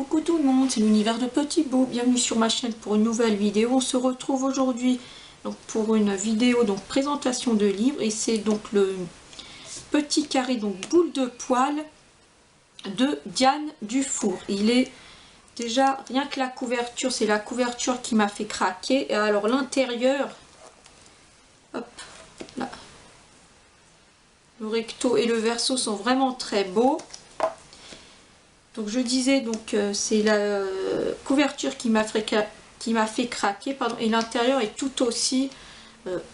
Coucou tout le monde, c'est l'univers de Petit Bout. Bienvenue sur ma chaîne pour une nouvelle vidéo. On se retrouve aujourd'hui pour une vidéo présentation de livre, et c'est donc le petit carré boule de poil de Diane Dufour. Il est déjà rien que la couverture, c'est la couverture qui m'a fait craquer. Et alors l'intérieur, hop là, le recto et le verso sont vraiment très beaux. Donc je disais, c'est la couverture qui m'a fait craquer, pardon, et l'intérieur est tout aussi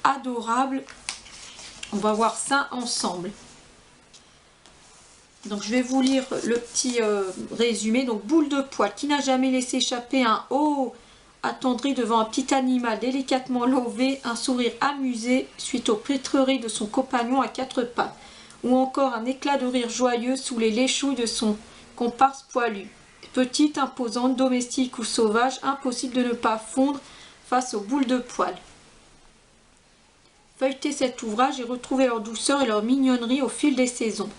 adorable. On va voir ça ensemble. Donc je vais vous lire le petit résumé. Donc boule de poil qui n'a jamais laissé échapper un haut attendri devant un petit animal délicatement lové, un sourire amusé suite aux pétreries de son compagnon à quatre pattes, ou encore un éclat de rire joyeux sous les léchouilles de son comparse poilu. Petite, imposante, domestique ou sauvage, impossible de ne pas fondre face aux boules de poil. Feuilletez cet ouvrage et retrouvez leur douceur et leur mignonnerie au fil des saisons.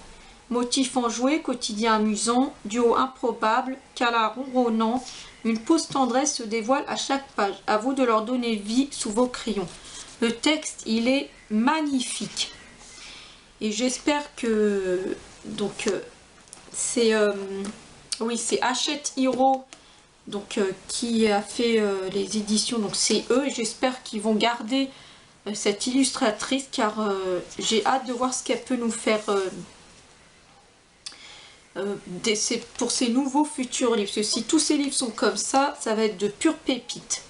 Motif enjoué, quotidien amusant, duo improbable, câlin ronronnant, une pause tendresse se dévoile à chaque page. À vous de leur donner vie sous vos crayons. Le texte, il est magnifique. Et j'espère que c'est Hachette Hiro qui a fait les éditions, donc c'est eux, et j'espère qu'ils vont garder cette illustratrice, car j'ai hâte de voir ce qu'elle peut nous faire pour ces nouveaux futurs livres. Parce que si tous ces livres sont comme ça va être de pure pépite.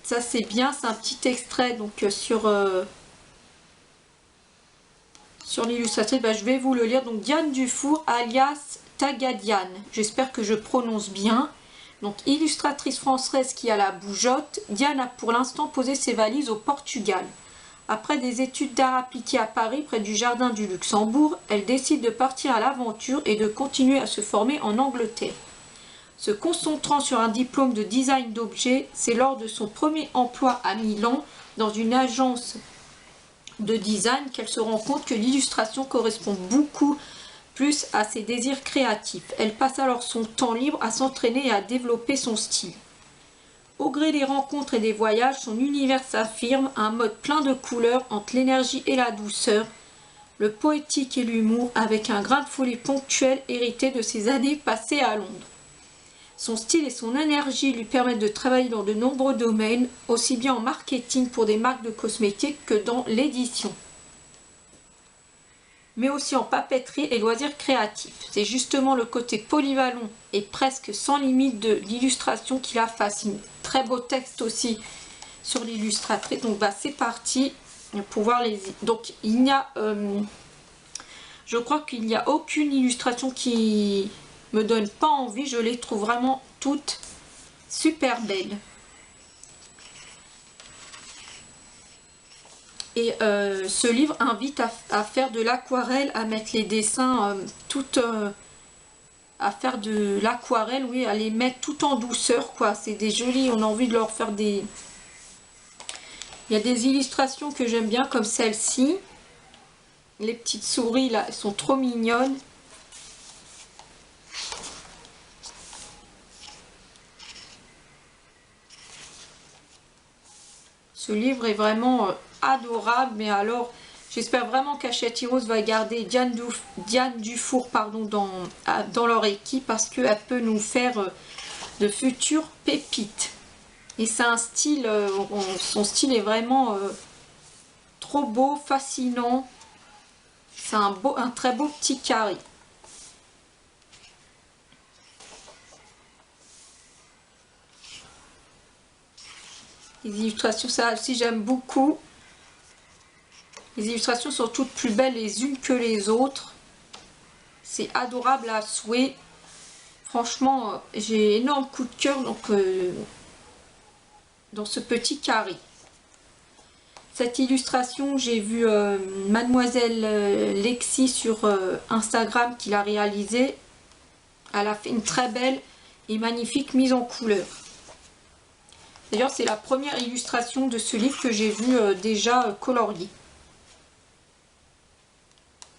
Ça c'est bien, c'est un petit extrait sur l'illustratrice. Je vais vous le lire. Donc Diane Dufour alias Tagadiane, j'espère que je prononce bien. Donc illustratrice française qui a la bougeotte, Diane a pour l'instant posé ses valises au Portugal. Après des études d'art appliqué à Paris près du jardin du Luxembourg, elle décide de partir à l'aventure et de continuer à se former en Angleterre. Se concentrant sur un diplôme de design d'objets, c'est lors de son premier emploi à Milan dans une agence de design qu'elle se rend compte que l'illustration correspond beaucoup plus à ses désirs créatifs. Elle passe alors son temps libre à s'entraîner et à développer son style. Au gré des rencontres et des voyages, son univers s'affirme, un mode plein de couleurs entre l'énergie et la douceur, le poétique et l'humour, avec un grain de folie ponctuel hérité de ses années passées à Londres. Son style et son énergie lui permettent de travailler dans de nombreux domaines, aussi bien en marketing pour des marques de cosmétiques que dans l'édition, mais aussi en papeterie et loisirs créatifs. C'est justement le côté polyvalent et presque sans limite de l'illustration qui la fascine. Très beau texte aussi sur l'illustratrice. Donc c'est parti pour voir les... Donc il n'y a... je crois qu'il n'y a aucune illustration qui me donne pas envie. Je les trouve vraiment toutes super belles. Et ce livre invite à faire de l'aquarelle, à mettre les dessins à faire de l'aquarelle, oui, à les mettre tout en douceur, quoi. C'est des jolis, on a envie de leur faire des... Il y a des illustrations que j'aime bien, comme celle-ci. Les petites souris, là, elles sont trop mignonnes. Ce livre est vraiment adorable, mais alors j'espère vraiment qu'Hachette Heroes va garder Diane Dufour dans leur équipe, parce qu'elle peut nous faire de futures pépites. Et c'est un style, son style est vraiment trop beau, fascinant. C'est un très beau petit carré. Les illustrations, ça aussi j'aime beaucoup. Les illustrations sont toutes plus belles les unes que les autres. C'est adorable à souhait. Franchement, j'ai énorme coup de cœur dans ce petit carré. Cette illustration, j'ai vu Mademoiselle Lexi sur Instagram qui l'a réalisée. Elle a fait une très belle et magnifique mise en couleur. D'ailleurs, c'est la première illustration de ce livre que j'ai vu déjà coloriée.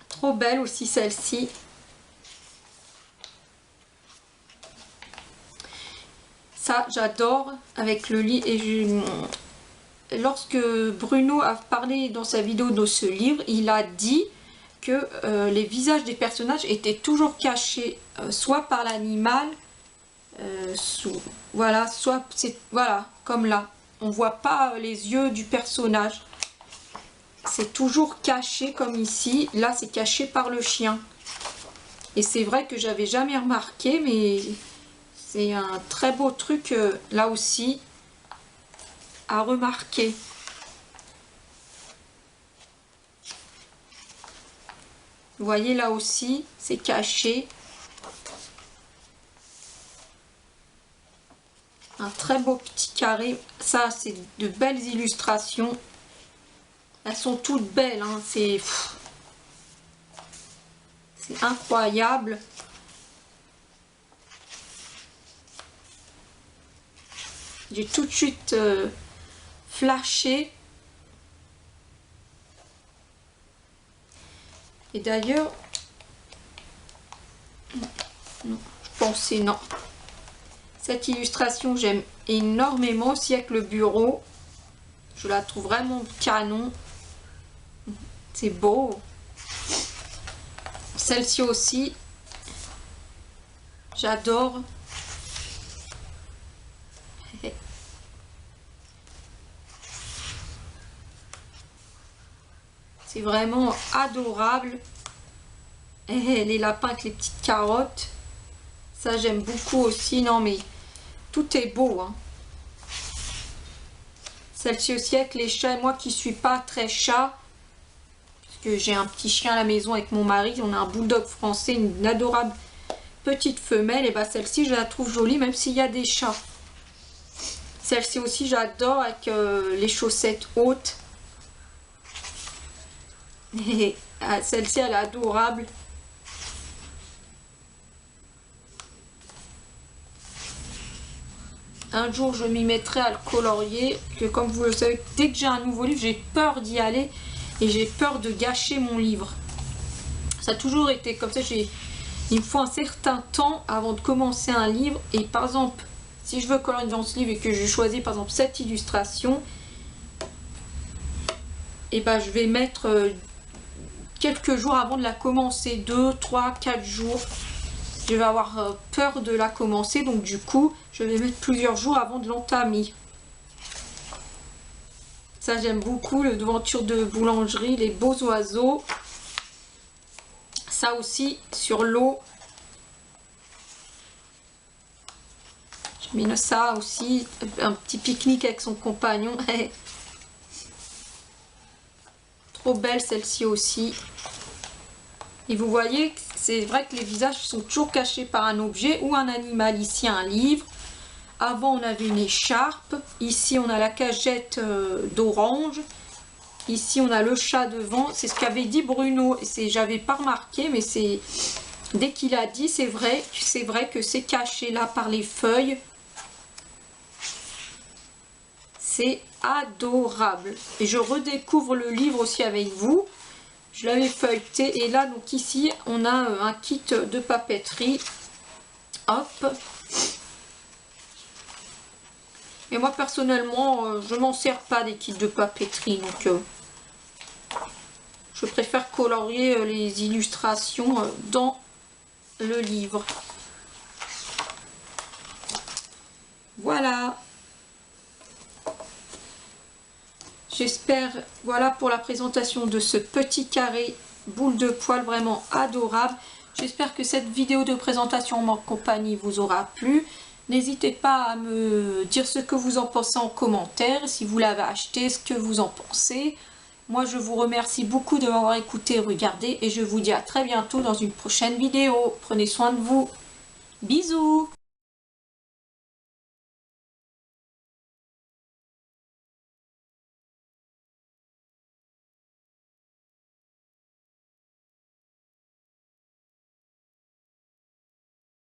Trop belle aussi celle-ci. Ça, j'adore avec le lit. Et lorsque Bruno a parlé dans sa vidéo de ce livre, il a dit que les visages des personnages étaient toujours cachés, soit par l'animal, voilà, soit c'est voilà, comme là. On voit pas les yeux du personnage. C'est toujours caché comme ici. Là, c'est caché par le chien. Et c'est vrai que j'avais jamais remarqué, mais c'est un très beau truc là aussi à remarquer. Vous voyez là aussi, c'est caché. Un très beau petit carré. Ça, c'est de belles illustrations. Elles sont toutes belles, hein. C'est incroyable. J'ai tout de suite flashé. Et d'ailleurs, non, je pensais non. Cette illustration, j'aime énormément aussi avec le bureau. Je la trouve vraiment canon. C'est beau. Celle-ci aussi, j'adore. C'est vraiment adorable. Et les lapins avec les petites carottes. Ça, j'aime beaucoup aussi. Non, mais tout est beau, hein. Celle-ci aussi avec les chats. Et moi qui suis pas très chat, puisque j'ai un petit chien à la maison avec mon mari. On a un bulldog français, une adorable petite femelle. Et bah celle-ci, je la trouve jolie, même s'il y a des chats. Celle-ci aussi, j'adore avec les chaussettes hautes. Celle-ci, elle est adorable. Un jour, je m'y mettrai à le colorier. Que comme vous le savez, dès que j'ai un nouveau livre, j'ai peur d'y aller. Et j'ai peur de gâcher mon livre. Ça a toujours été comme ça. Il me faut un certain temps avant de commencer un livre. Et par exemple, si je veux colorier dans ce livre et que je choisis par exemple cette illustration, et ben je vais mettre quelques jours avant de la commencer. 2, 3, 4 jours. Je vais avoir peur de la commencer. Donc du coup, je vais mettre plusieurs jours avant de l'entamer. Ça, j'aime beaucoup. Le devanture de boulangerie, les beaux oiseaux. Ça aussi, sur l'eau. J'ai mis ça aussi. Un petit pique-nique avec son compagnon. Trop belle celle-ci aussi. Et vous voyez, c'est vrai que les visages sont toujours cachés par un objet ou un animal. Ici, un livre. Avant, on avait une écharpe. Ici, on a la cagette d'orange. Ici, on a le chat devant. C'est ce qu'avait dit Bruno. J'avais pas remarqué, mais c'est dès qu'il a dit, c'est vrai que c'est caché là par les feuilles. C'est adorable. Et je redécouvre le livre aussi avec vous. Je l'avais feuilleté. Et là, donc ici, on a un kit de papeterie. Hop. Et moi, personnellement, je m'en sers pas des kits de papeterie. Donc, je préfère colorier les illustrations dans le livre. Voilà. J'espère, voilà pour la présentation de ce petit carré boule de poil vraiment adorable. J'espère que cette vidéo de présentation en compagnie vous aura plu. N'hésitez pas à me dire ce que vous en pensez en commentaire, si vous l'avez acheté, ce que vous en pensez. Moi, je vous remercie beaucoup de m'avoir écouté et regardé et je vous dis à très bientôt dans une prochaine vidéo. Prenez soin de vous. Bisous!